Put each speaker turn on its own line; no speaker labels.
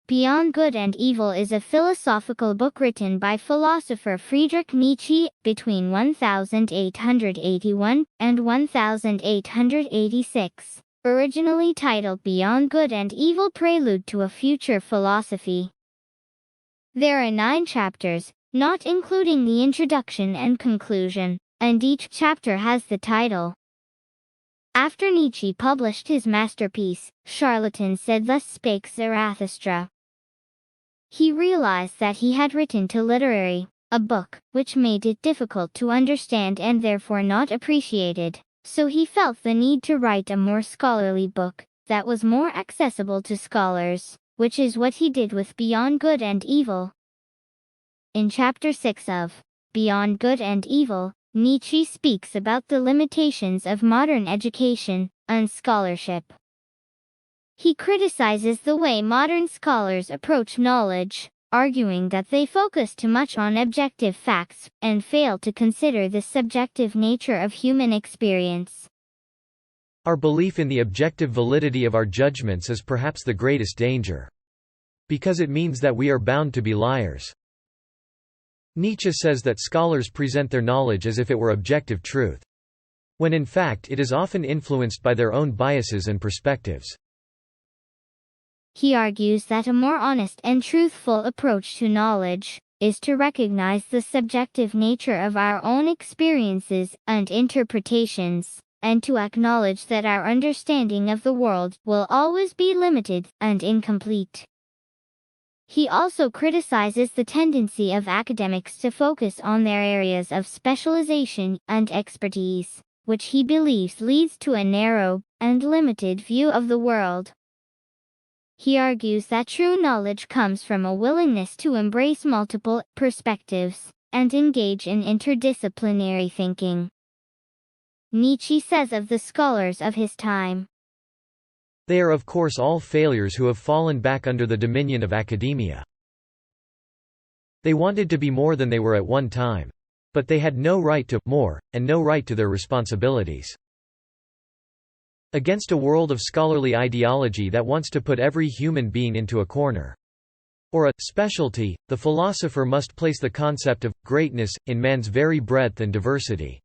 Beyond Good and Evil is a philosophical book written by philosopher Friedrich Nietzsche between 1881 and 1886, originally titled Beyond Good and Evil: Prelude to a Future Philosophy. There are 9 chapters, not including the introduction and conclusion, and each chapter has the title. After Nietzsche published his masterpiece, Charlatan said, "Thus spake Zarathustra." He realized that he had written too literary a book, which made it difficult to understand and therefore not appreciated, so he felt the need to write a more scholarly book that was more accessible to scholars, which is what he did with Beyond Good and Evil. In Chapter 6 of Beyond Good and Evil, Nietzsche speaks about the limitations of modern education and scholarship. He criticizes the way modern scholars approach knowledge, arguing that they focus too much on objective facts and fail to consider the subjective nature of human experience.
Our belief in the objective validity of our judgments is perhaps the greatest danger, because it means that we are bound to be liars. Nietzsche says that scholars present their knowledge as if it were objective truth, when in fact it is often influenced by their own biases and perspectives.
He argues that a more honest and truthful approach to knowledge is to recognize the subjective nature of our own experiences and interpretations, and to acknowledge that our understanding of the world will always be limited and incomplete. He also criticizes the tendency of academics to focus on their areas of specialization and expertise, which he believes leads to a narrow and limited view of the world. He argues that true knowledge comes from a willingness to embrace multiple perspectives and engage in interdisciplinary thinking. Nietzsche says of the scholars of his time,
"They are of course all failures who have fallen back under the dominion of academia. They wanted to be more than they were at one time. But they had no right to more, and no right to their responsibilities." Against a world of scholarly ideology that wants to put every human being into a corner or a specialty, the philosopher must place the concept of greatness in man's very breadth and diversity.